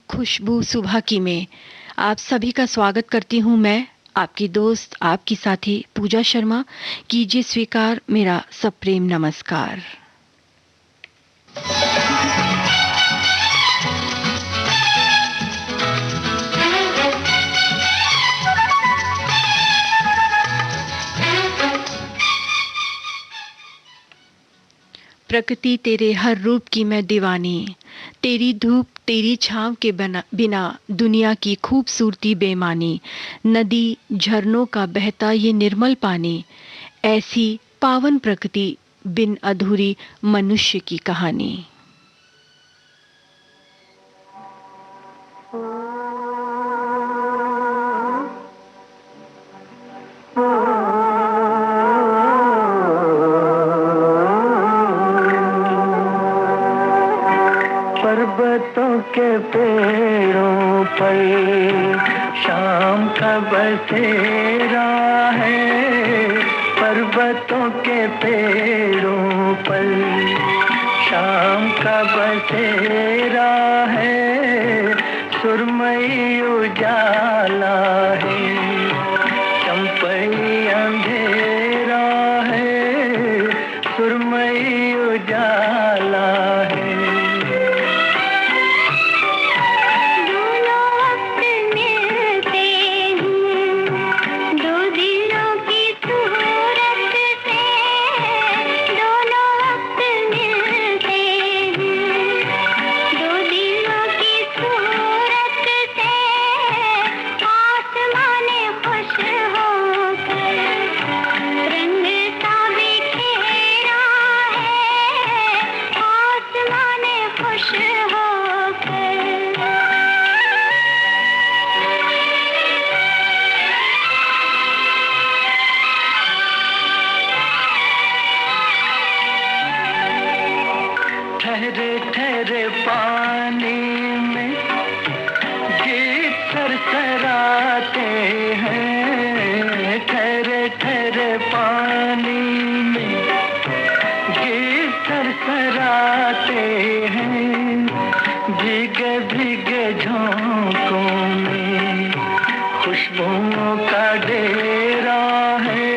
खुशबू सुबह की में आप सभी का स्वागत करती हूँ मैं, आपकी दोस्त, आपकी साथी पूजा शर्मा। कीजिए स्वीकार मेरा सप्रेम नमस्कार। प्रकृति तेरे हर रूप की मैं दीवानी, तेरी धूप तेरी छाँव के बिना दुनिया की खूबसूरती बेमानी। नदी झरनों का बहता ये निर्मल पानी, ऐसी पावन प्रकृति बिन अधूरी मनुष्य की कहानी। पर्वतों के पेड़ों पर शाम का बसेरा है। पर्वतों के पेड़ों पर शाम का बसेरा है। सुरमई उजाला है, चंपई अंधेरा है। सुरमई उजाला है। ठहरे ठहरे पानी में गीत सरसराते हैं। ठहरे ठहरे पानी में गीत सरसराते हैं। भीगे भीगे झोंकों में खुशबुओं का डेरा है।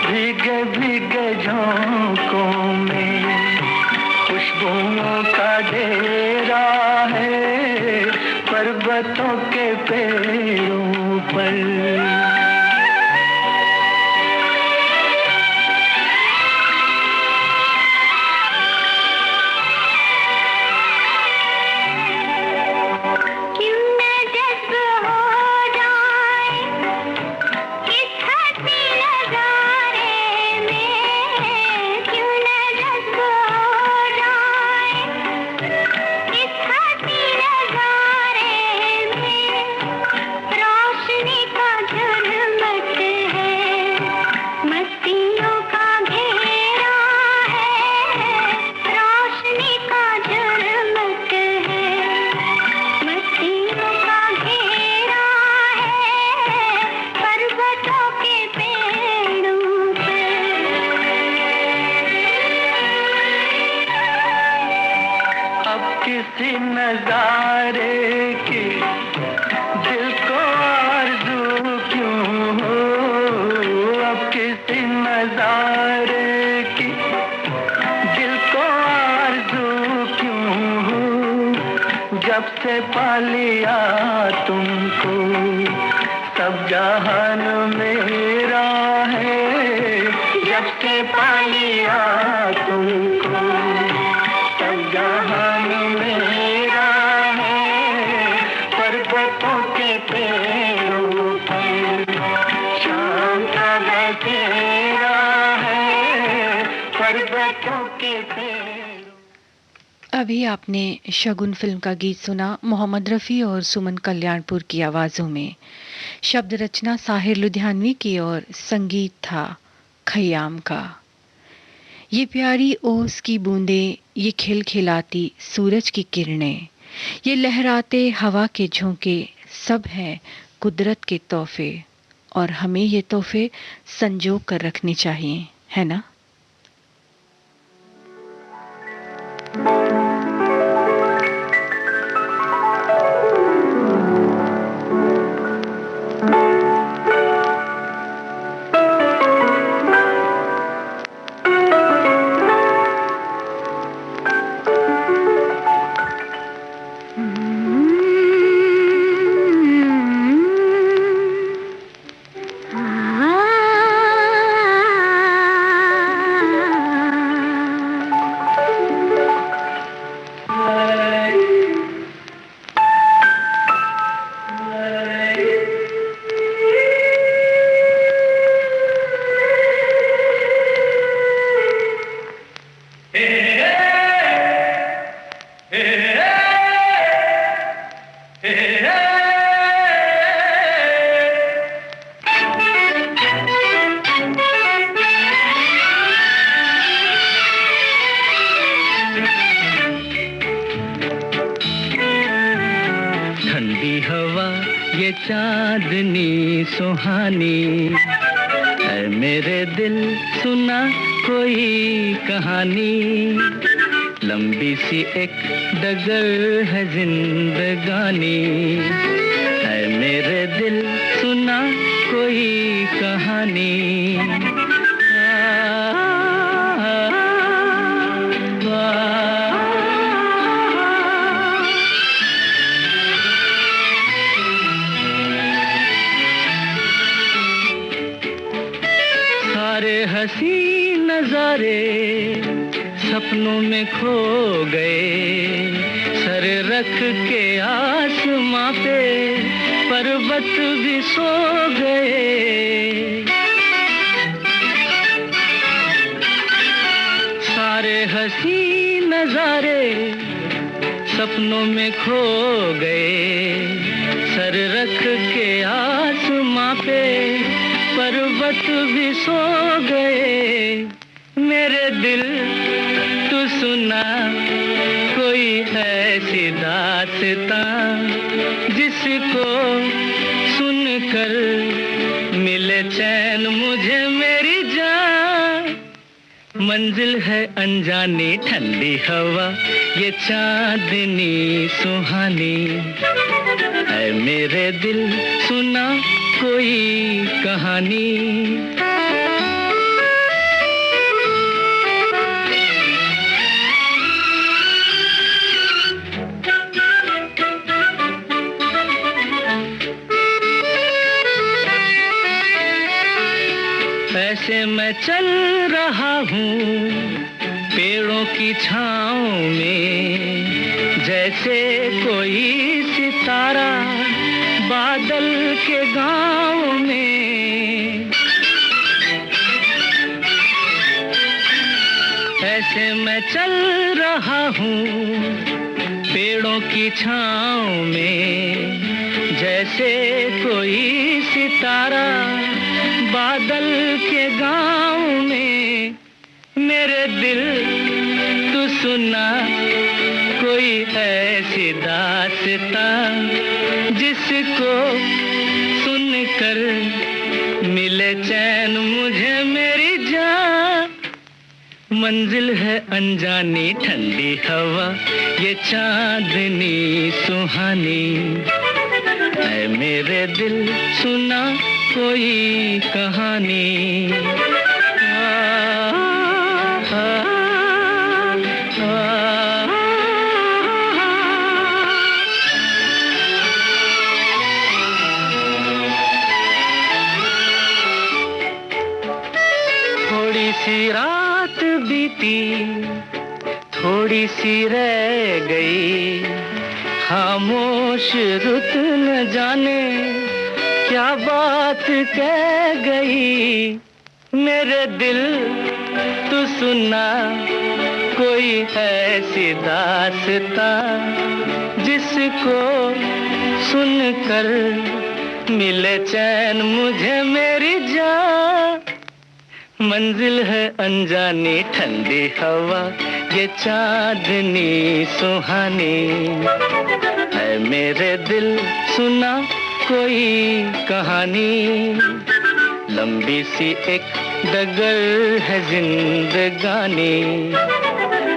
भीगे भीगे झोंकों में खुशबुओं का डेरा है। पर्वतों के पेड़ों पर किसी नजारे की दिल को आरज़ू क्यों हो। अब किसी नजारे की दिल को आरज़ू क्यों हो। जब से पा लिया तुमको सब जहान मेरा है। जब से पा लिया तुमको सब जहान मेरा है। पर्वतों के पेड़ों पर शाम का बसेरा है। पर्वतों के पेड़ों। अभी आपने शगुन फिल्म का गीत सुना मोहम्मद रफ़ी और सुमन कल्याणपुर की आवाज़ों में। शब्द रचना साहिर लुधियानवी की और संगीत था खयाम का। ये प्यारी ओस की बूंदें, ये खिलखिलाती सूरज की किरणें, ये लहराते हवा के झोंके, सब हैं कुदरत के तोहफे और हमें ये तोहफे संजो कर रखने चाहिए, है ना? ये चांदनी सुहानी। है मेरे दिल सुना कोई कहानी, लंबी सी एक डगर है जिंदगानी। है मेरे दिल सुना कोई कहानी। सारे हंसी नजारे सपनों में खो गए, सर रख के आसमां पे पर्वत भी सो गए। सारे हंसी नजारे सपनों में खो गए, सर रख के आसमां पे पर्वत भी सो गए। मेरे दिल तू सुना कोई ऐसी दास्तां, जिसको सुनकर मिले चैन मुझे मेरी जान। मंजिल है अनजानी ठंडी हवा, ये चांदनी सुहानी। है मेरे दिल सुना कोई कहानी। ऐसे मैं चल रहा हूँ पेड़ों की छाँव में, जैसे कोई सितारा बादल के गाँव में। ऐसे मैं चल रहा हूँ पेड़ों की छाँव में, जैसे कोई सितारा बादल के गाँव में। मेरे दिल तू सुना कोई ऐसी दास्तां, जिसको सुनकर मिले चैन मुझे मेरी जान। मंजिल है अनजानी ठंडी हवा, ये चांदनी सुहानी। है मेरे दिल सुना कोई कहानी। थोड़ी सी रात बीती, थोड़ी सी रह गई, खामोश रुत न जाने क्या बात कह गई। मेरे दिल तू सुना कोई ऐसी दास्तां, जिसको सुनकर मिले चैन मुझे मेरी जान। मंजिल है अनजानी ठंडी हवा, ये चांदनी सुहानी। है मेरे दिल सुना कोई कहानी, लंबी सी एक डगर है जिंदगानी।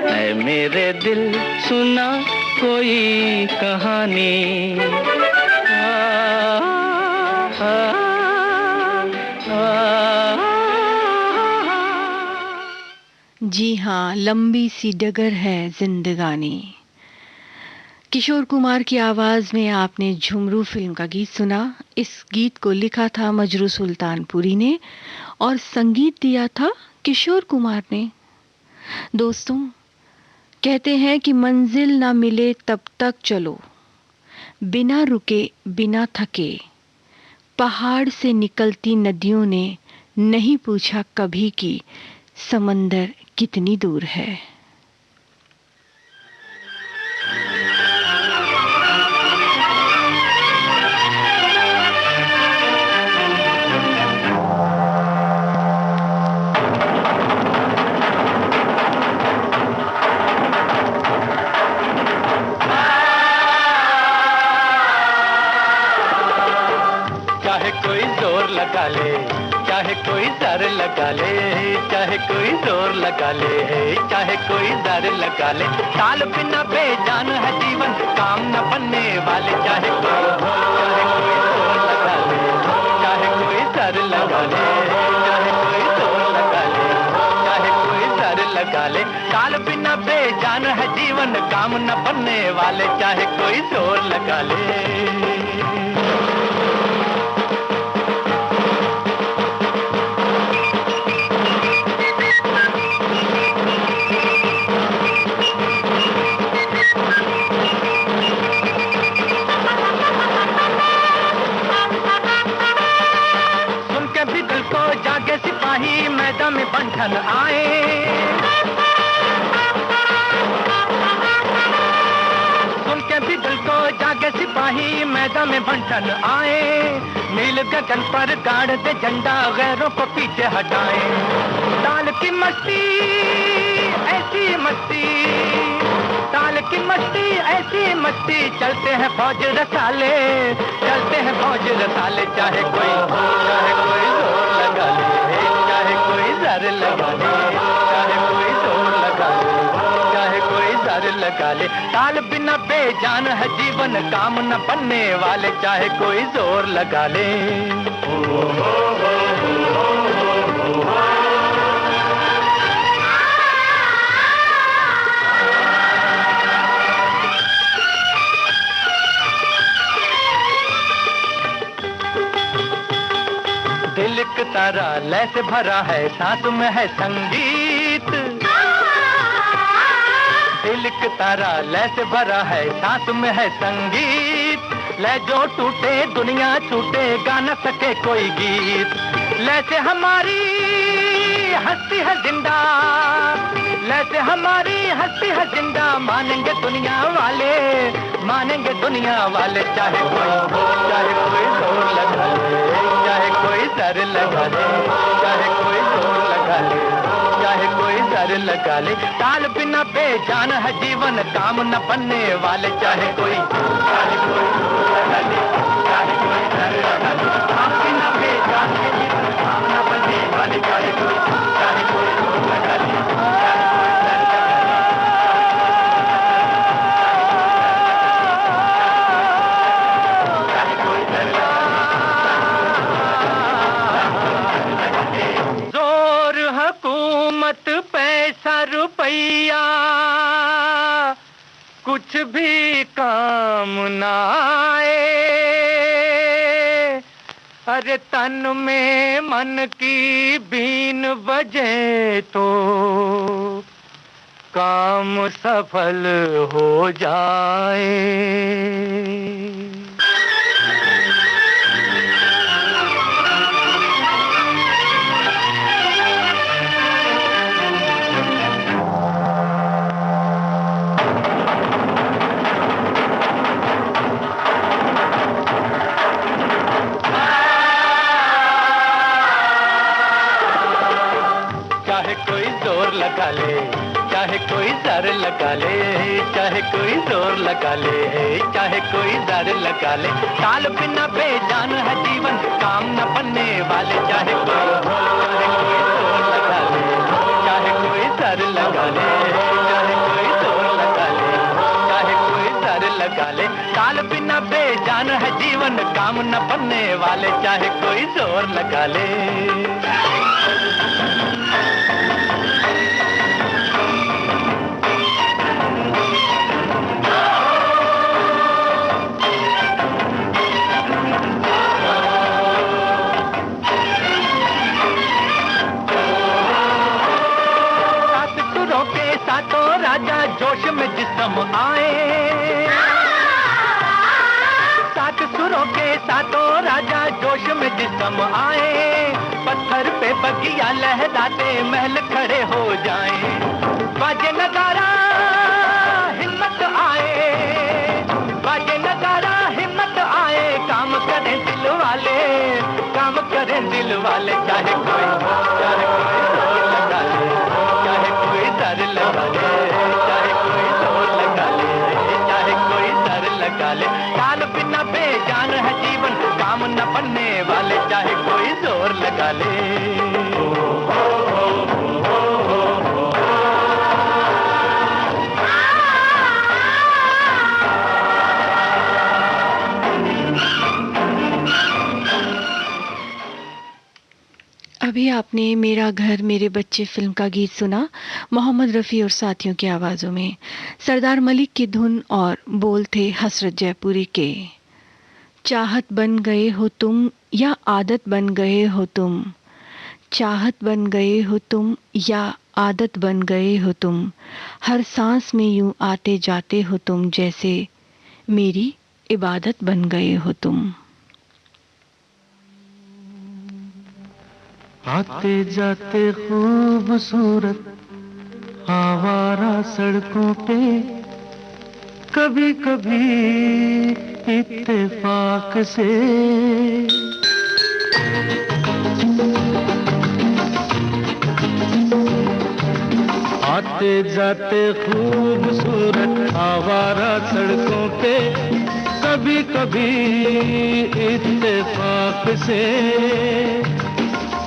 है मेरे दिल सुना कोई कहानी। जी हाँ, लंबी सी डगर है जिंदगानी। किशोर कुमार की आवाज में आपने झुमरू फिल्म का गीत सुना। इस गीत को लिखा था मजरू सुल्तानपुरी ने और संगीत दिया था किशोर कुमार ने। दोस्तों, कहते हैं कि मंजिल ना मिले तब तक चलो, बिना रुके बिना थके। पहाड़ से निकलती नदियों ने नहीं पूछा कभी कि समंदर कितनी दूर है। चाहे कोई जोर लगा ले, चाहे कोई दर लगा ले, चाहे कोई जोर लगा ले, चाहे कोई दर लगा ले। ताल बिना बेजान है जीवन, काम न बनने वाले। चाहे कोई जोर लगा ले, चाहे कोई दर लगा ले, चाहे कोई जोर लगा ले, चाहे कोई दर लगा ले। ताल बिना बेजान है जीवन, काम न बनने वाले। चाहे कोई जोर लगा ले। सिपाही मैदान में बंधन आए, सुन के भी दिल को जागे सिपाही मैदान में बंधन आए। नील गगन पर गाड़ दे झंडा, गैरों को पीछे हटाए। ताल की मस्ती ऐसी मस्ती, ताल की मस्ती ऐसी मस्ती, चलते हैं फौज रसाले, चलते हैं फौज रसाले। चाहे कोई जोर लगा ले, चाहे कोई दर लगा ले, चाहे कोई जोर लगा ले, चाहे कोई दर लगा ले। ताल बिना बेजान है जीवन, काम न बनने वाले। चाहे कोई जोर लगा ले। दिल का तारा लय से भरा है, सांस में है संगीत। दिल का तारा लय से भरा है, सांस में है संगीत। लय जो टूटे दुनिया छूटे, गा न सके कोई गीत। लय से हमारी हस्ती है जिंदा, लय से हमारी हस्ती है जिंदा। मानेंगे दुनिया वाले, मानेंगे दुनिया वाले। चाहे कोई जोर लगा ले, चाहे कोई दर लगा ले, चाहे कोई जोर लगा ले, चाहे कोई दर लगा ले। ताल बिना बेजान है जीवन, काम न बनने वाले। चाहे कोई जोर लगा ले, चाहे कोई दर लगा ले, काम बिना बेजान है जीवन, काम न बनने वाले। चाहे कोई जोर लगा ले, पैसा रुपया कुछ भी काम ना आए। अरे तन में मन की बीन बजे तो काम सफल हो जाए। लगा ले, चाहे कोई दर लगा ले, चाहे कोई जोर लगा ले, चाहे कोई दर लगा ले। ताल बिना बेजान है जीवन, काम न बनने वाले। चाहे कोई जोर लगा ले, चाहे कोई दर लगा ले, चाहे कोई जोर लगा ले, चाहे कोई दर लगा ले। ताल बिना बेजान है जीवन, काम न बनने वाले। चाहे कोई जोर लगा ले। राजा जोश में जिस्म आए, सात सुरों के सातों राजा जोश में जिस्म आए। पत्थर पे बगिया लहराते महल खड़े हो जाएं। बाजे नगारा हिम्मत आए, बाजे नगारा हिम्मत आए। काम करें दिल वाले, काम करें दिल वाले। चाहे कोई जोर लगा ले, चाहे कोई दर लगा ले, चाहे कोई जोर लगा ले, चाहे कोई दर लगा ले। ताल बिना बेजान है जीवन, काम न बनने वाले चाहे कोई जोर लगा ले। अभी आपने मेरा घर मेरे बच्चे फिल्म का गीत सुना मोहम्मद रफ़ी और साथियों की आवाज़ों में। सरदार मलिक की धुन और बोल थे हसरत जयपुरी के। चाहत बन गए हो तुम या आदत बन गए हो तुम, चाहत बन गए हो तुम या आदत बन गए हो तुम, हर सांस में यूं आते जाते हो तुम, जैसे मेरी इबादत बन गए हो तुम। आते जाते खूबसूरत आवारा सड़कों पे, कभी कभी इत्तेफाक से आते जाते खूबसूरत आवारा सड़कों पे, कभी कभी इत्तेफाक से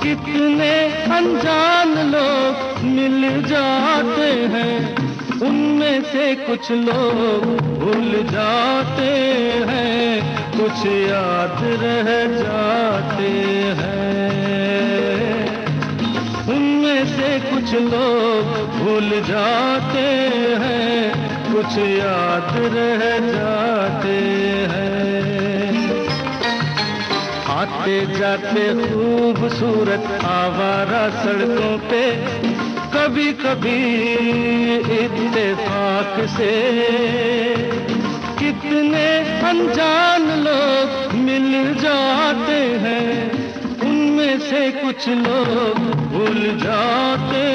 कितने अनजान लोग मिल जाते हैं, उनमें से कुछ लोग भूल जाते हैं, कुछ याद रह जाते हैं। उनमें से कुछ लोग भूल जाते हैं, कुछ याद रह जाते हैं। आते जाते खूबसूरत आवारा सड़कों पे, कभी कभी इत्तेफाक से कितने अनजान लोग मिल जाते हैं, उनमें से कुछ लोग भूल जाते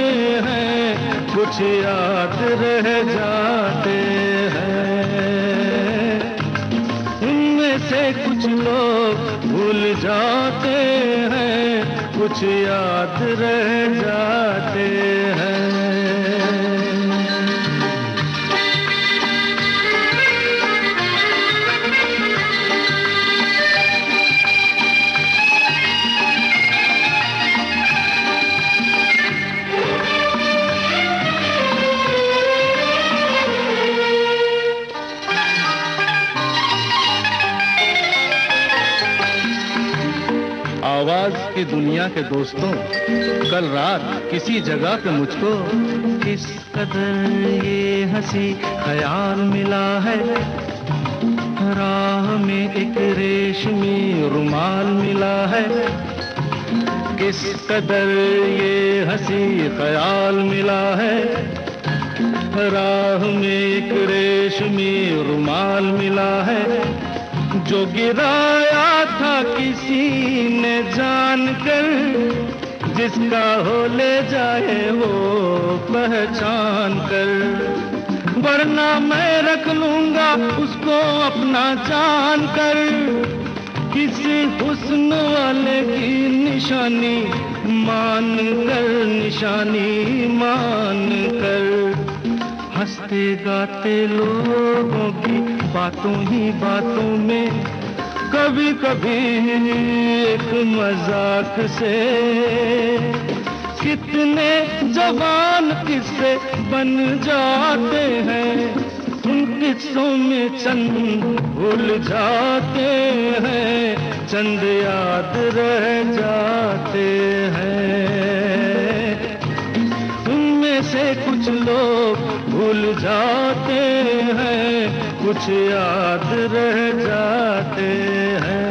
हैं, कुछ याद रह जाते हैं। उनमें से कुछ लोग भूल जाते हैं, कुछ याद रह जाते हैं। आवाज की दुनिया के दोस्तों, कल रात किसी जगह पे मुझको किस कदर ये हंसी ख्याल मिला है, राह में एक रेशमी रुमाल मिला है। किस कदर ये हंसी ख्याल मिला है, राह में एक रेशमी रुमाल मिला है, जो गिराया था किसी ने जानकर, जिसका हो ले जाए वो पहचान कर, वरना मैं रख लूंगा उसको अपना जान कर। किसी हुस्न वाले की निशानी मान कर, निशानी मान कर, हंसते गाते लोगों की बातों ही बातों में, कभी कभी एक मजाक से कितने जवान किस्से बन जाते हैं, उन किस्सों में चंद भूल जाते हैं, चंद याद रह जाते हैं। उनमें से कुछ लोग भूल जाते हैं, कुछ याद रह जाते हैं।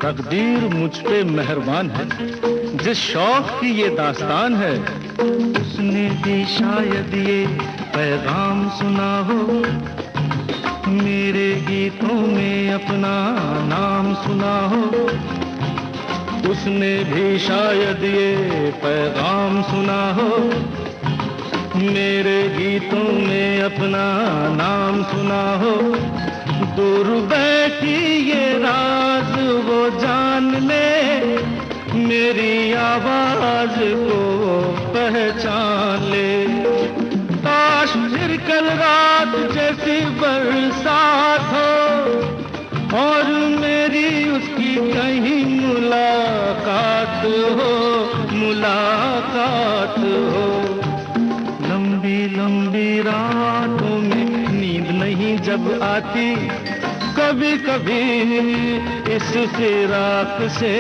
तकदीर मुझ पे मेहरबान है, जिस शौक की ये दास्तान है, उसने भी शायद ये पैगाम सुना हो, मेरे गीतों में अपना नाम सुना हो। उसने भी शायद ये पैगाम सुना हो, मेरे गीतों में अपना नाम सुना हो, दूर बैठी ये राज वो जान ले, मेरी आवाज को पहचान ले। काश फिर कल रात जैसी बरसात हो और मेरी उसकी कहीं मुलाकात हो, मुलाकात हो। लंबी लंबी रातों में नींद नहीं जब आती, कभी कभी इस फिराक से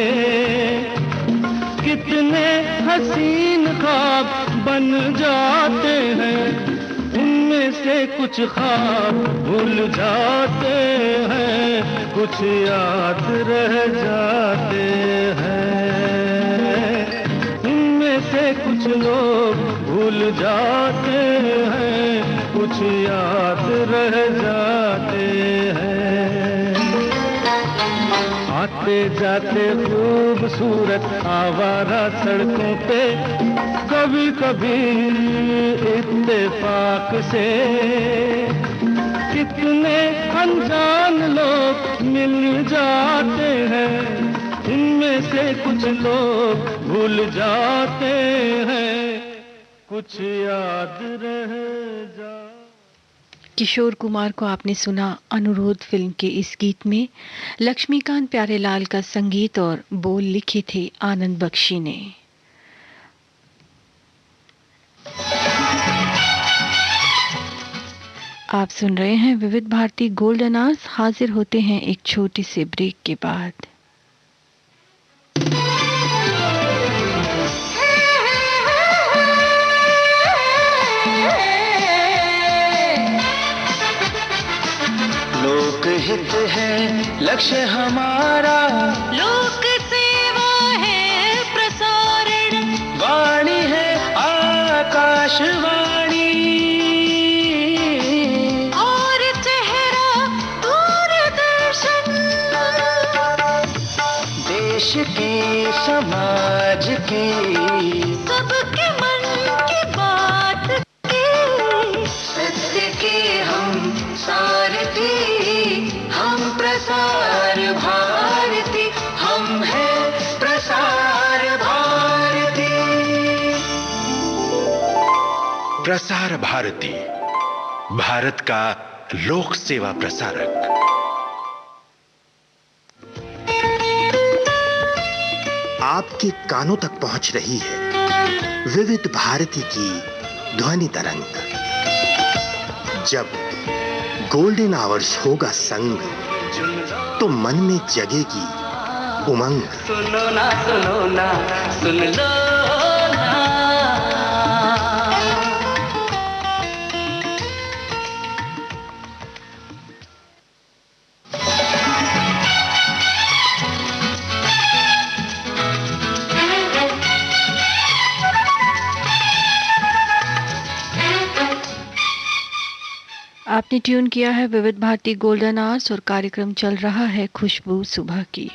कितने हसीन ख्वाब बन जाते हैं, उनमें से कुछ ख्वाब भूल जाते हैं, कुछ याद रह जाते हैं, उनमें से कुछ लोग भूल जाते हैं, कुछ याद रह जाते हैं। आते जाते खूबसूरत आवारा सड़कों पे, कभी कभी इत्तेफाक से कितने अनजान लोग मिल जाते हैं, उनमें से कुछ लोग भूल जाते हैं, कुछ याद रह जा। किशोर कुमार को आपने सुना अनुरोध फिल्म के इस गीत में। लक्ष्मीकांत प्यारेलाल का संगीत और बोल लिखे थे आनंद बख्शी ने। आप सुन रहे हैं विविध भारती गोल्डन आवर्स। हाजिर होते हैं एक छोटे से ब्रेक के बाद। लोकहित है लक्ष्य हमारा, लोक सेवा है प्रसारण, वाणी है आकाशवाणी, और चेहरा दूरदर्शन। देश की समाज की सबके मन की बात की, सत्य के हम सारथी, हम प्रसार भारती, हम हैं प्रसार भारती। प्रसार भारती, भारत का लोक सेवा प्रसारक। आपके कानों तक पहुंच रही है विविध भारती की ध्वनि तरंग। जब गोल्डन आवर्स होगा संग, तो मन में जगेगी उमंग। सुनो ना सुनो ना सुन लो ना। आपने ट्यून किया है विविध भारती गोल्डन आवर्स और कार्यक्रम चल रहा है खुशबू सुबह की।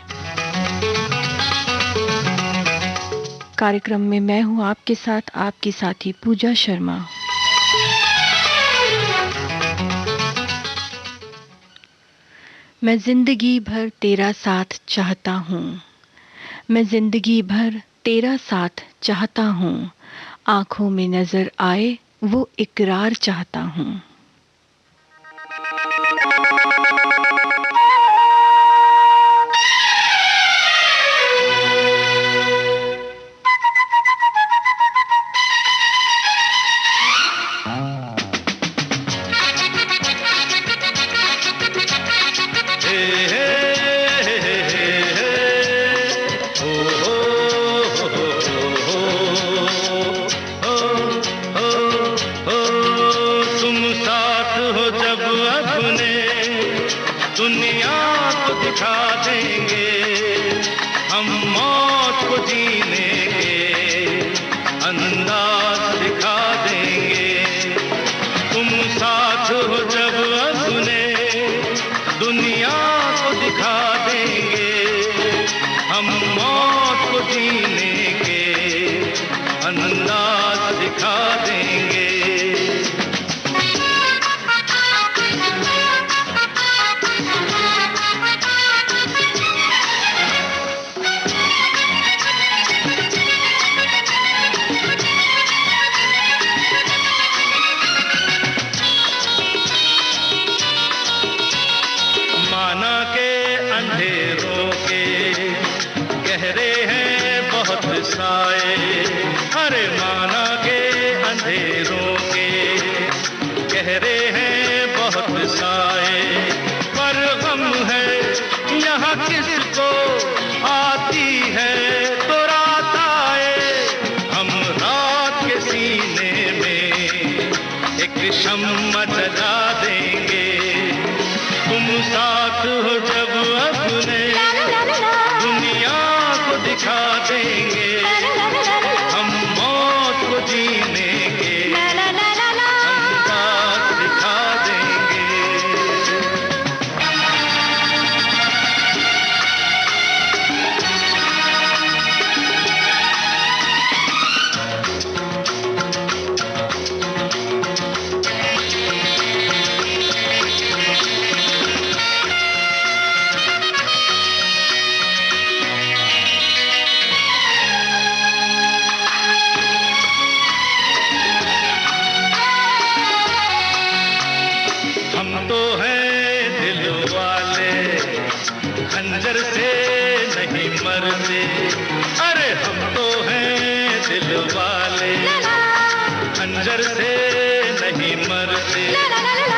कार्यक्रम में मैं हूं आपके साथ, आपकी साथी पूजा शर्मा। मैं जिंदगी भर तेरा साथ चाहता हूं, मैं जिंदगी भर तेरा साथ चाहता हूं, आंखों में नजर आए वो इकरार चाहता हूं। दुनिया को दिखा देंगे, हम मौत को जीने के अंदाज दिखा देंगे। तुम साथ हो जब अपने, दुनिया को दिखा देंगे, हम मौत को जीने के अंदाज दिखा देंगे। साए, अरे माना के अंधेरों के गहरे हैं बहुत साए, पर गम है यहाँ किसको आती है तो रात आए। हम रात के सीने में एक शम्मा जला देंगे, तुम साथ हो जब अपने दुनिया को दिखा देंगे, हम मौत को जीने के अंदाज दिखा देंगे। हम तो हैं दिल वाले, खंजर से नहीं मरते, अरे हम तो हैं दिल वाले, खंजर से नहीं मरते।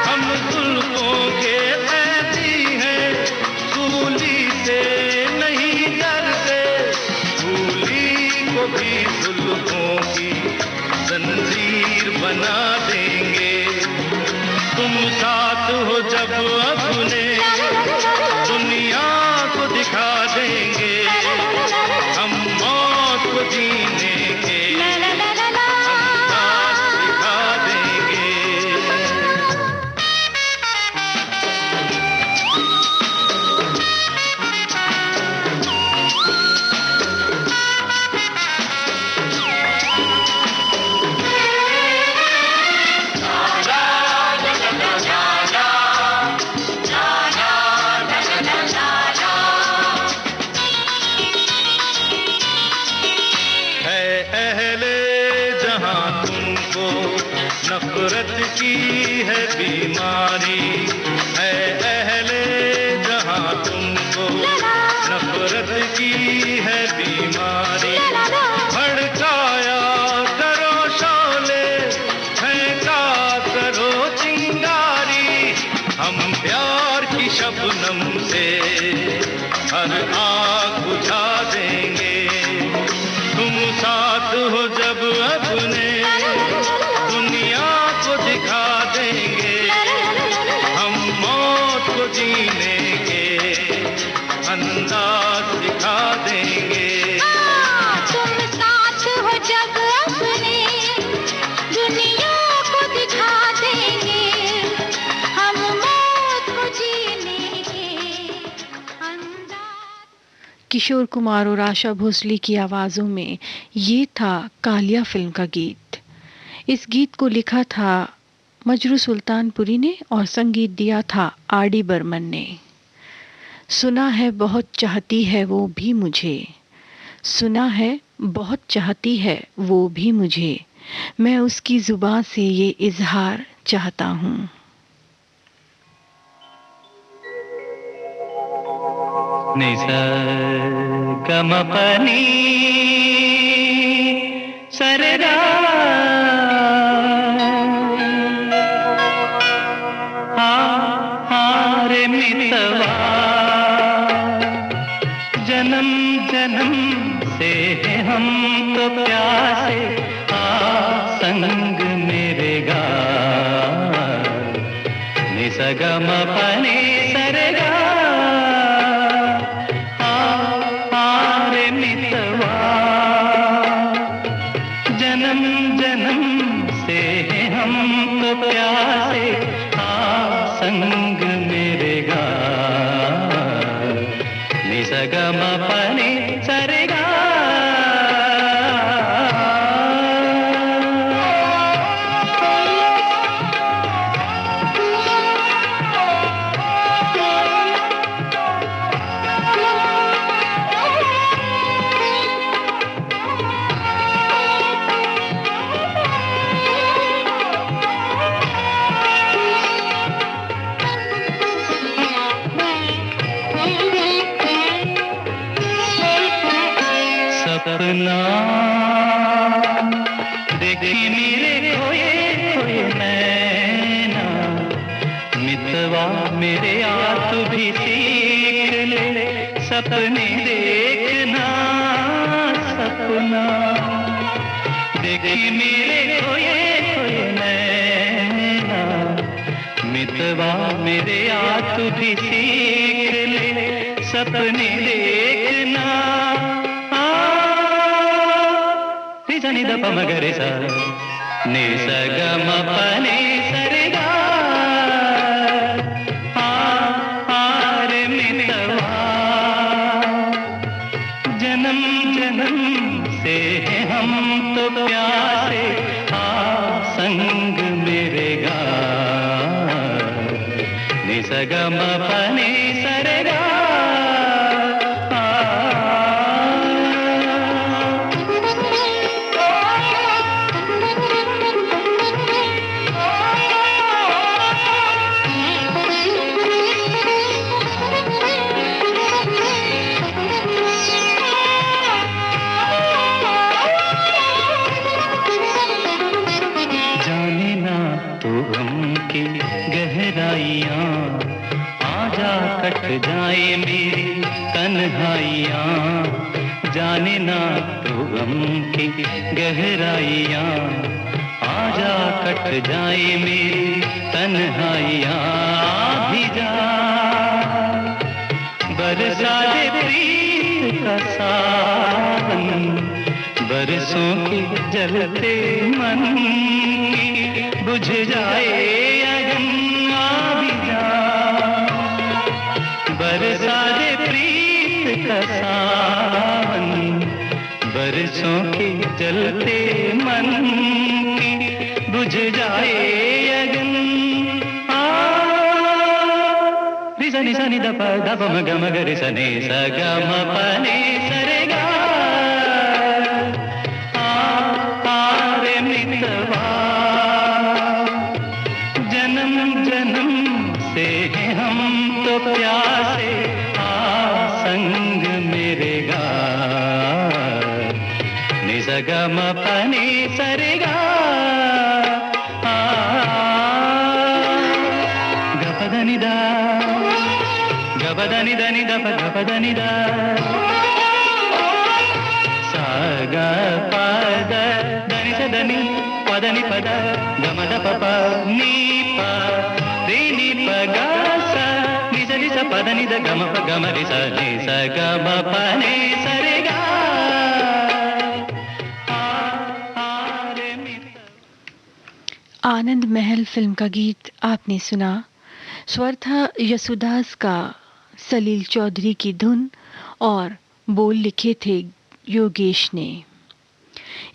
हम जुल्फों के कैदी हैं, सूली से नहीं डरते, सूली को भी जुल्फों की जंजीर बना देंगे। तुम साथ हो जब अपने दुनिया को दिखा देंगे, हम मौत को जीने के अंदाज दिखा देंगे। नफरत की है बीमारी, है अहले जहां तुमको नफरत की है बीमारी। भड़काया करो शोले, फेंका करो चिंगारी, हम प्यार की शबनम से हर आग बुझा देंगे। तुम साथ हो जब अपने दुनिया को दिखा देंगे, हम मौत को जीने के अंदाज दिखा देंगे। तुम साथ हो जब अपने दुनिया को दिखा देंगे, हम मौत को जीने के अंदाज। किशोर कुमार और आशा भोसले की आवाज़ों में ये था कालिया फिल्म का गीत। इस गीत को लिखा था मजरू सुल्तानपुरी ने और संगीत दिया था आर.डी. बर्मन ने। सुना है बहुत चाहती है वो भी मुझे, सुना है बहुत चाहती है वो भी मुझे, मैं उसकी जुबान से ये इजहार चाहता हूँ। निसा गमपनी सररा हारे मितवा, जन्म जन्म से हम तो प्यासे, आ संग मेरे गा निसा गमपनी सरगा हारे मितवा, जन्म जन्म से हम तो प्यासे, संग मेरे गा निसा गमा पनी सरेगा। मितवा मेरे आ तू भी सीख ले, सपने देखना सपना, देखी मेरे खोए खोए नैना, मितवा मेरे आ तू भी सीख ले, सपने देखना। सा नि द प म ग रे सा नि स ग म प नि स रे गा, रे मितवा जन्म जन्म से हम तो प्यासे, संग मेरे गा, नि स ग म प नि स रे गा। कट जाए मेरी तन्हाइयाँ, जाने ना तो गम की गहराइयाँ, आजा कट जाए मेरी तन्हाइयाँ। भी जा बरसा दे प्रीत का सावन, बरसों के जलते मन बुझ जाए अगन। भी जा बरसा दे प्रीत का सावन, बरसों के जलते मन बुझ जाए अगन। रि सा नि द प म ग म ग रे सा नि सा ग म प नि स रे गा, रे मितवा जन्म जन्म से हम तो प्यासे, संग मेरे गा, नि स ग म प नि स रे गा, ग प द नि द, ग प द नि द नि द प ग प द नि द, सा ग प द द नि स द नि प द नि प द, ग म द प प नि प रे नि प ग सा, नि स प द नि द ग म प ग म रि सा नि स ग म प नि स रे गा। आनंद महल फिल्म का गीत आपने सुना। स्वर था यसुदास का, सलील चौधरी की धुन और बोल लिखे थे योगेश ने।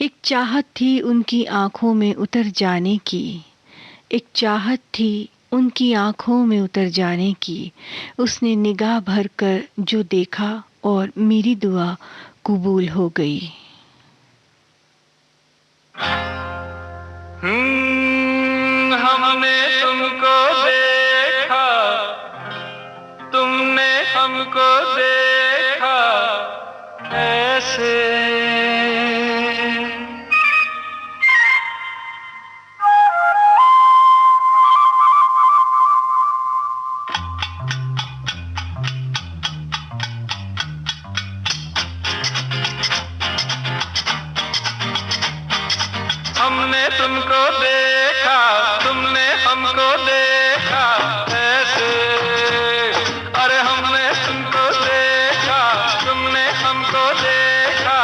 एक चाहत थी उनकी आंखों में उतर जाने की, एक चाहत थी उनकी आंखों में उतर जाने की, उसने निगाह भर कर जो देखा और मेरी दुआ कबूल हो गई। हमने तुमको देखा, तुमने हमको देखा ऐसे, हमने तुमको देखा, तुमने हमको देखा ऐसे, अरे हमने तुमको देखा, तुमने हमको देखा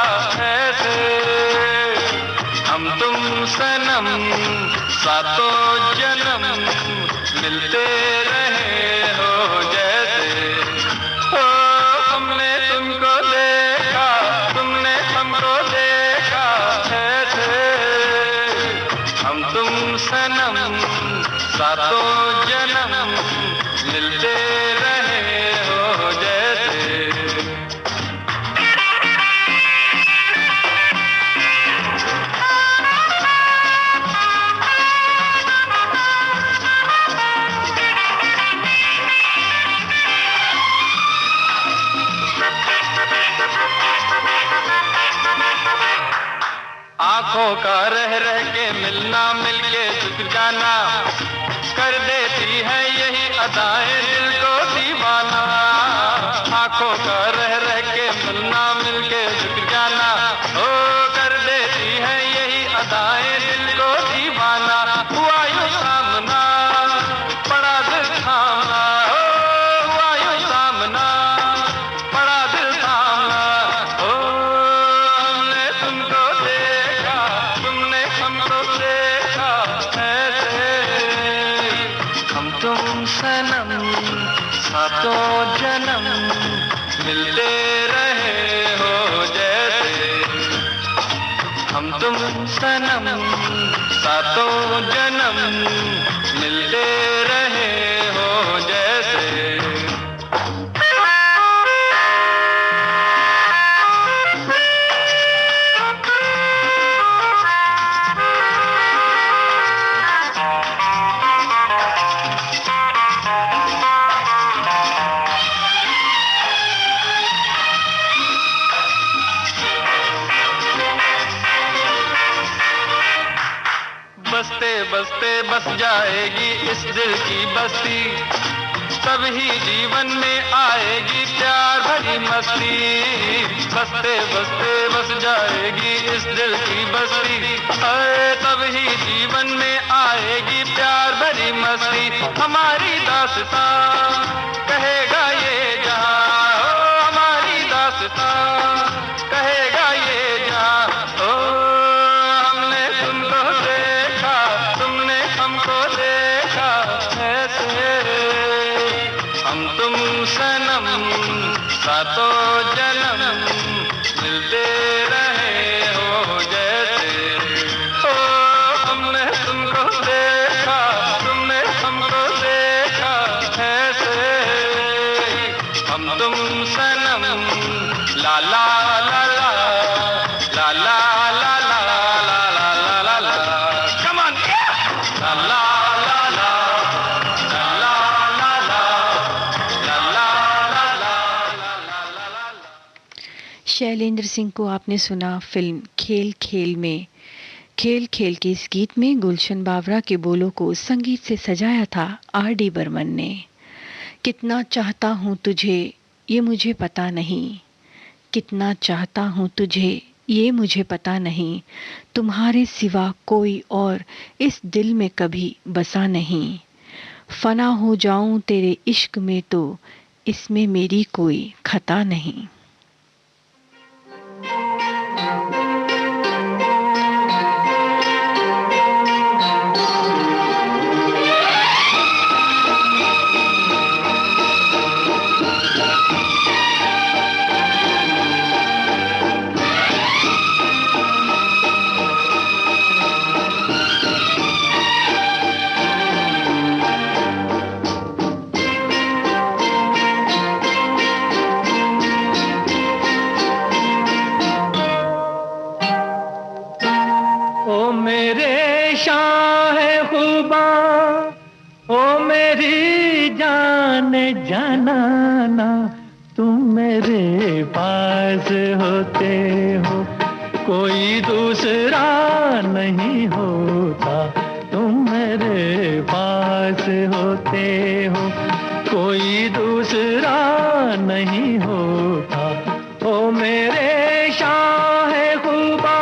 ऐसे, हम तुम सनम सातों जन्म मिलते रहे हो जैसे, ओ हमने तुमको देखा, तुमने हमको देखा ऐसे, हम तुम सनम सातों जन्म मिलते रहे हो जैसे। आंखों का रह रह के मिलना, मिलके झुक जाना, कर देती है यही अदाएं दिल को दीवाना, आंखों का रह रह के मिलना, मिलके झुक जाना, ओ कर देती है यही अदाएं दिल को दीवाना। हुआ यूं सामना, पड़ा दिल थामना, ओ हुआ यूं सामना, पड़ा दिल थामना, ओ हमने तुमको देखा, तुमने हमको देखा, ऐसे हम तुम सनम सातों जन्म मिलते रहे हो जैसे, हम तुम सनम सातों जन्म मिलते रहे हो जैसे। बसते बसते बस जाएगी इस दिल की बस्ती, तभी जीवन में आएगी प्यार भरी मस्ती। बसते बसते बस जाएगी इस दिल की बस्ती, अरे तभी जीवन में आएगी प्यार भरी मस्ती। हमारी दास्तां कहेगा ये जहां, ओ हमारी दास्तां कहेगा ये जहां, ओ हमने तुमको देखा, तुमने हमको देखा, ऐसे हम तुम सनम सातों जन्म मिलते रहे हो जैसे, ओ हमने तुमको देखा, तुमने हमको देखा, ऐसे हम तुम सनम ला ला ला ला ला ला ला ला ला ला ला ला, come on, ला ला ला ला ला ला ला ला ला ला ला। शैलेंद्र सिंह को आपने सुना फिल्म खेल खेल में। खेल खेल के इस गीत में गुलशन बावरा के बोलों को संगीत से सजाया था R.D. बर्मन ने। कितना चाहता हूँ तुझे ये मुझे पता नहीं, कितना चाहता हूँ तुझे ये मुझे पता नहीं, तुम्हारे सिवा कोई और इस दिल में कभी बसा नहीं। फना हो जाऊं तेरे इश्क में तो इसमें मेरी कोई खता नहीं। जाना तुम मेरे पास होते हो कोई दूसरा नहीं होता, तुम मेरे पास होते हो कोई दूसरा नहीं होता। ओ मेरे शाहे खुबा,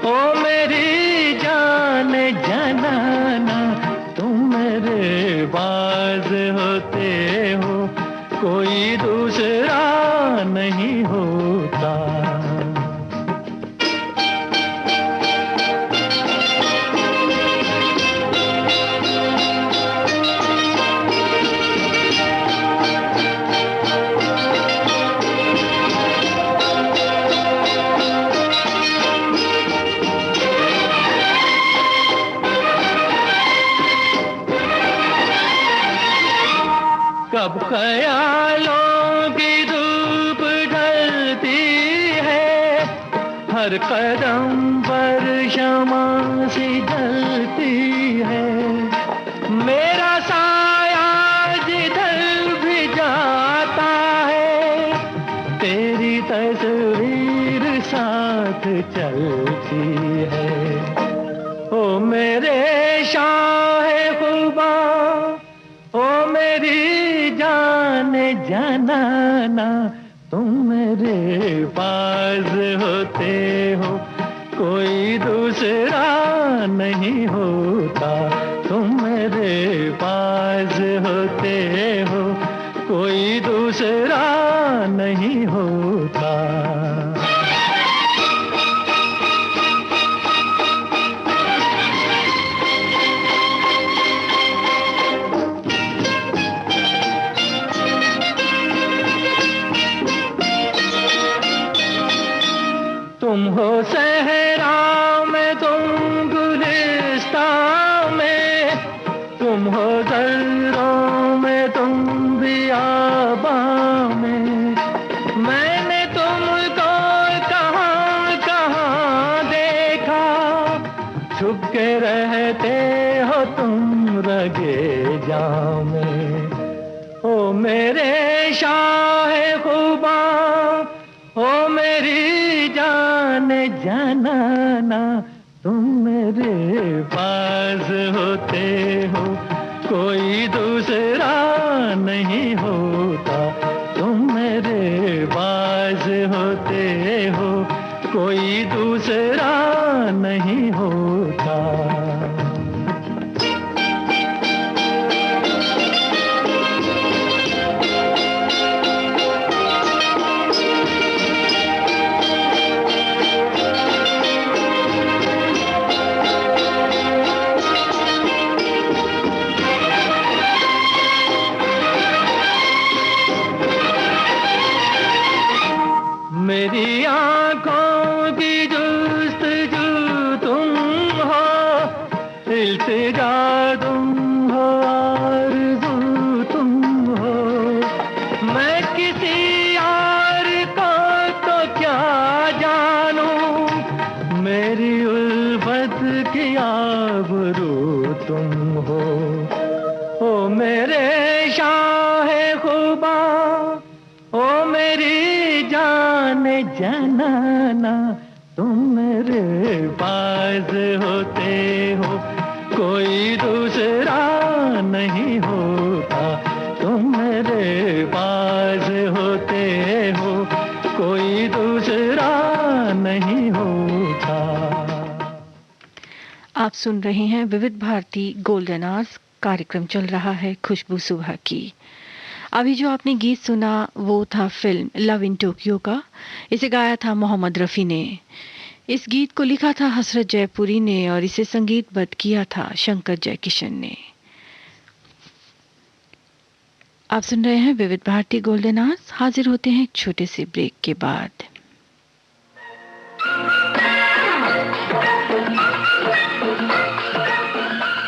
ओ मेरी जान जनाना, तुम मेरे पास होते हो कोई दूसरा नहीं होता। कब ख्यालों की धूप ढलती है, हर कदम पर शमा सी जलती है, मेरा साया जिधर भी जाता है, तेरी तस्वीर साथ चलती है। ओ मेरे शाहे खुबा, ओ जाने जाना ना तुम मेरे पास होते हो, कोई दूसरा नहीं होता, तुम मेरे पास होते हो, कोई दूसरा नहीं होता। तुम हो सहरा में, तुम गुलिस्तान में, तुम हो दर्रों में, तुम बियाबां में। मैंने तुमको कहाँ कहाँ देखा, छुप के रहते हो तुम रगे जां में। ओ मेरे शाहे खुबा, ओ मेरी जान जाना ना तुम मेरे पास होते हो, कोई दूसरा नहीं होता, तुम मेरे पास होते हो, कोई दूसरा नहीं होता। मेरी आंखों की जुस्तजू तुम हो, इल्तिजा तुम हो, आरज़ू तुम हो। मैं किसी और को तो क्या जानूं, मेरी उल्फत की आबरू तुम हो। ओ मेरे शाहे खुबा, ओ मेरी जाने जाना ना तुम मेरे पास होते हो, कोई दूसरा नहीं होता, तुम मेरे पास होते हो, कोई दूसरा नहीं होता। आप सुन रहे हैं विविध भारती गोल्डन आवर्स, कार्यक्रम चल रहा है खुशबू सुबह की। अभी जो आपने गीत सुना वो था फिल्म लव इन टोक्यो का। इसे गाया था मोहम्मद रफ़ी ने। इस गीत को लिखा था हसरत जयपुरी ने और इसे संगीतबद्ध किया था शंकर जयकिशन ने। आप सुन रहे हैं विविध भारती गोल्डन आवर्स। हाजिर होते हैं एक छोटे से ब्रेक के बाद।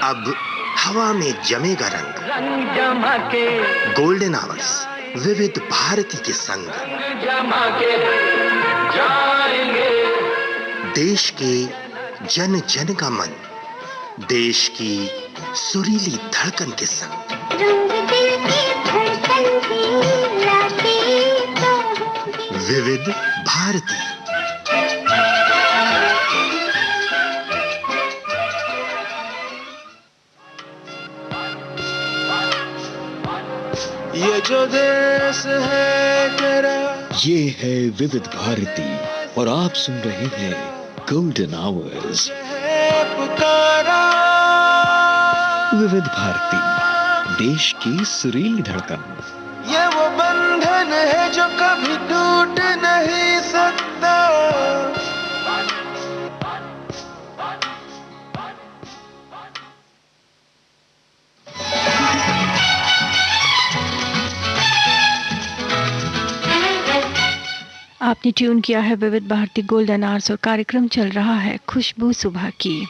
अब हवा में जमेगा रंग, रंग जमा के गोल्डन आवर्स विविध भारती के संग, जमा के जाएंगे। देश के जन जन का मन, देश की सुरीली धड़कन के संग। रंग दिल की धड़कन की लाते तो होंगे। विविध भारती। ये जो देश है तेरा, ये है विविध भारती और आप सुन रहे हैं गोल्डन आवर्स। है पुकारा, विविध भारती, देश की सुरीली धड़कन। ये वो बंधन है जो कभी टूट नहीं सकता। आपने ट्यून किया है विविध भारती गोल्डन आवर्स और कार्यक्रम चल रहा है खुशबू सुबह की।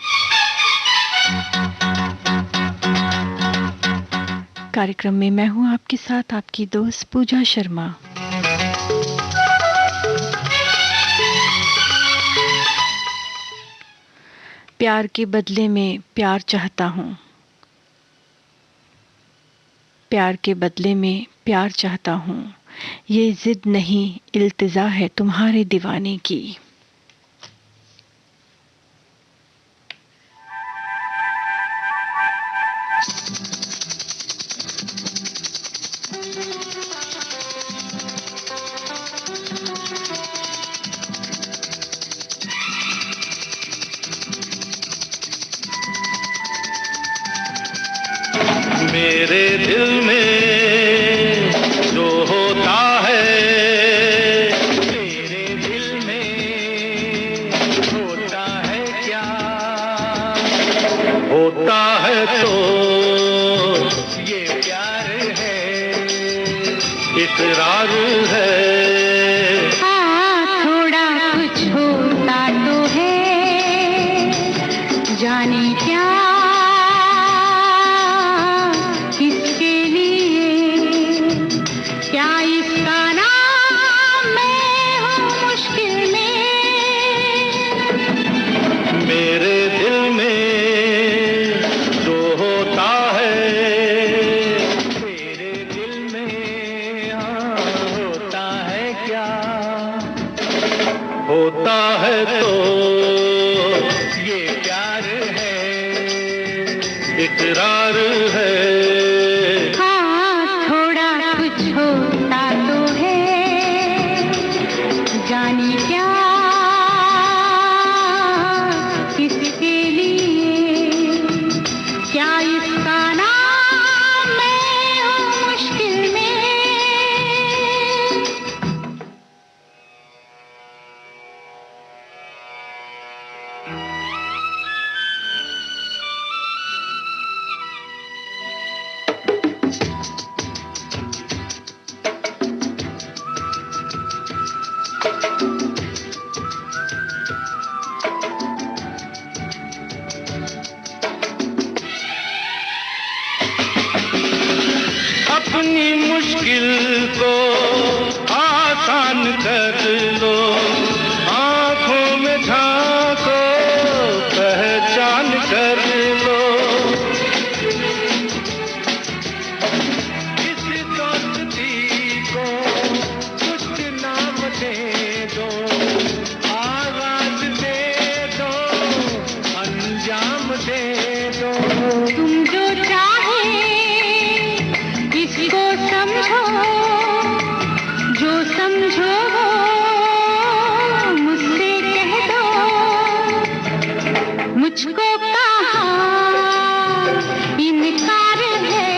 कार्यक्रम में मैं हूं आपके साथ आपकी दोस्त पूजा शर्मा। प्यार के बदले में प्यार चाहता हूं, प्यार के बदले में प्यार चाहता हूं, ये जिद नहीं इल्तिजा है तुम्हारे दीवाने की। इकरार है। हाँ, थोड़ा कुछ होता तो है, जाने क्या किसके लिए, क्या इसका नाम मैं हूँ मुश्किल में। मेरे दिल में जो होता है, तेरे दिल में होता है क्या, होता है तो ये प्यार है, इकरार है। हाँ, थोड़ा कुछ होता तो है, जाने क्या किसके लिए, क्या इसका नाम मैं हूँ मुश्किल में। अपनी मुश्किल को आसान कर लो, आंखों में झांको पहचान कर लो। इस दोस्ती को कुछ नाम दे दो, आवाज दे दो, अंजाम दे दो। तुम जो चाहे इसको समझो, जो समझो मुझसे कह दो, मुझको कहाँ इनकार है,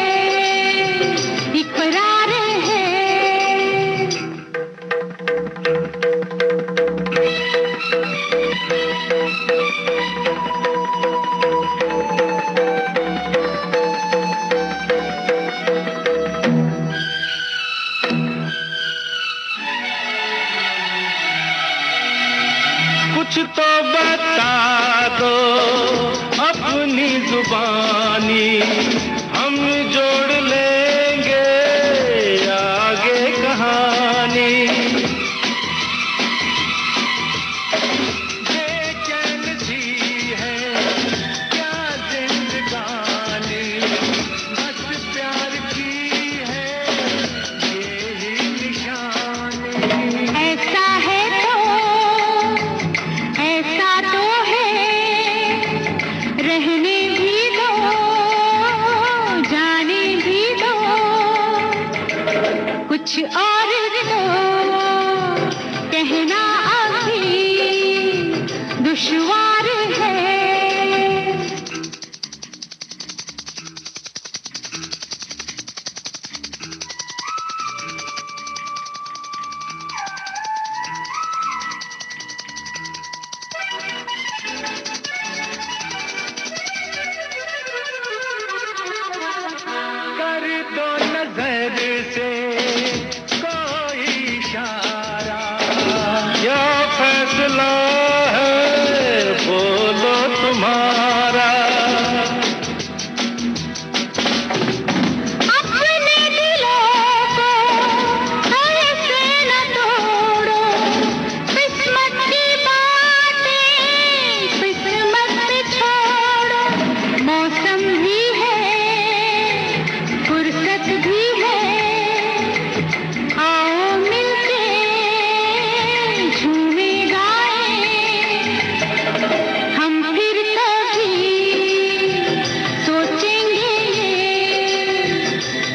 इकरार है। कुछ तो बता दो अपनी जुबानी, हम जोड़ लेंगे आगे कहानी। बेचैन सी है क्या जिंदगानी, बस प्यार की है यही निशानी। ऐसा है रहने भी दो, जाने भी दो, कुछ और तो कहना अभी दुश्वार है। कर दो नजर से कोई इशारा, क्या फैसला है बोलो तुम्हारा। अपने दिलों को ऐसे न तोड़ो, किस्मत की बातें किस्मत पे छोड़ो। मौसम भी है, फुर्सत भी है, आओ मिलके झूमे गाए, हम फिर कभी सोचेंगे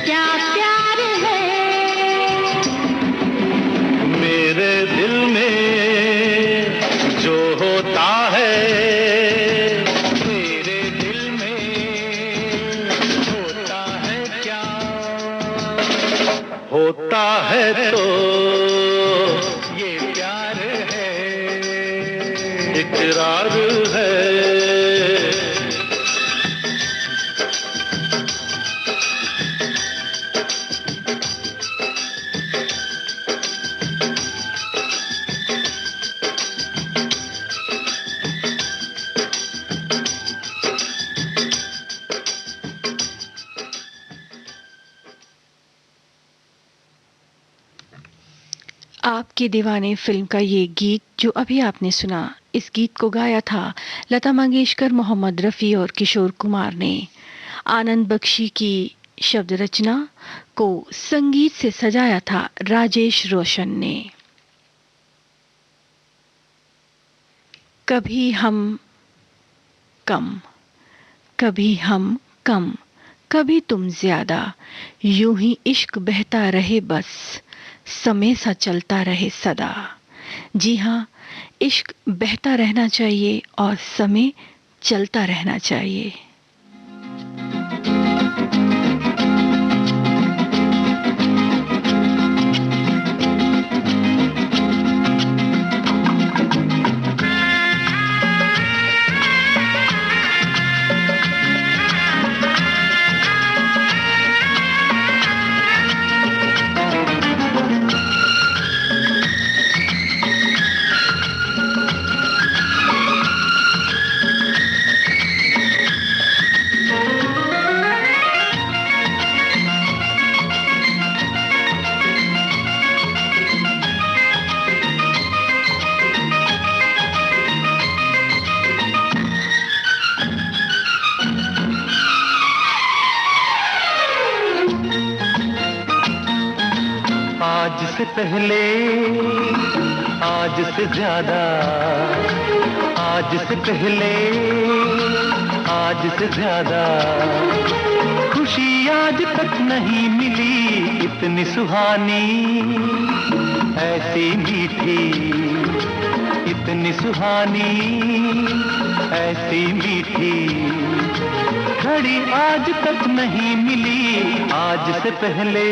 क्या प्यार है। मेरे दिल में जो होता है, तेरे दिल में होता है क्या, होता है तो ये प्यार है, इकरार है। आपके दीवाने फिल्म का ये गीत जो अभी आपने सुना, इस गीत को गाया था लता मंगेशकर, मोहम्मद रफ़ी और किशोर कुमार ने। आनंद बख्शी की शब्द रचना को संगीत से सजाया था राजेश रोशन ने। कभी हम कम, कभी हम कम, कभी तुम ज्यादा, यूं ही इश्क बहता रहे बस, समय सा चलता रहे सदा। जी हाँ, इश्क बहता रहना चाहिए और समय चलता रहना चाहिए। आज से पहले, आज से ज्यादा, आज से पहले, आज से ज्यादा, खुशी आज तक नहीं मिली इतनी सुहानी, ऐसी मीठी, इतनी सुहानी, ऐसी मीठी घड़ी आज तक नहीं मिली आज से पहले।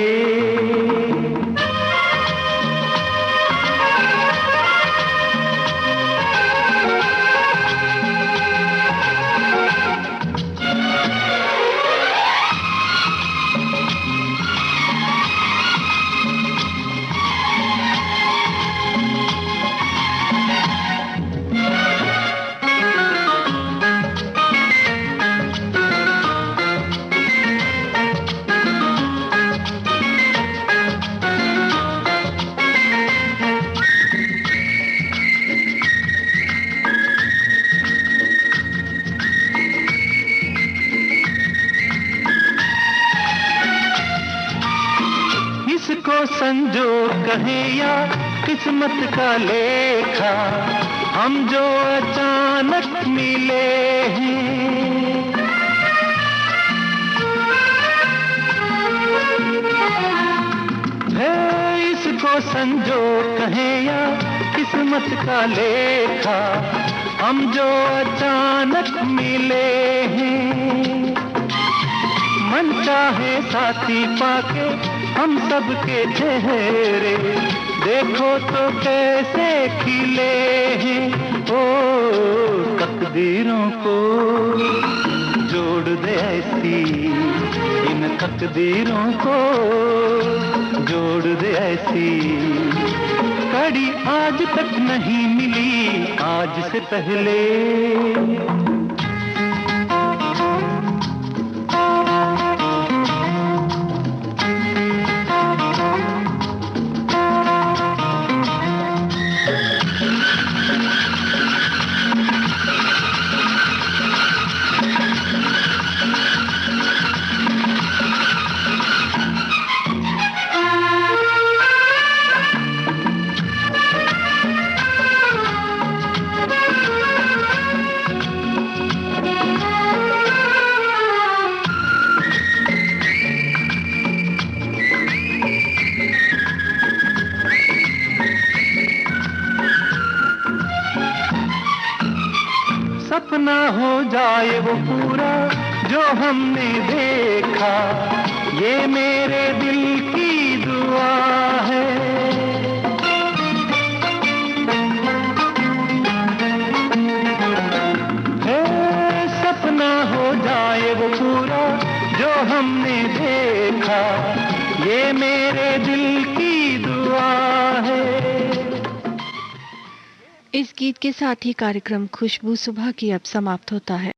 संजोग कहे या किस्मत का लेखा, हम जो अचानक मिले हैं, है इसको संजोग कहे या किस्मत का लेखा, हम जो अचानक मिले हैं। मन चाहे साथी पाके हम सबके चेहरे देखो तो कैसे खिले हैं। ओ तकदीरों को जोड़ दे ऐसी, इन तकदीरों को जोड़ दे ऐसी, कड़ी आज तक नहीं मिली आज से पहले। सपना हो जाए वो पूरा जो हमने देखा, ये मेरे दिल की दुआ है। सपना हो जाए वो पूरा जो हमने देखा, ये मेरे दिल की दुआ है। इस गीत के साथ ही कार्यक्रम खुशबू सुबह की अब समाप्त होता है।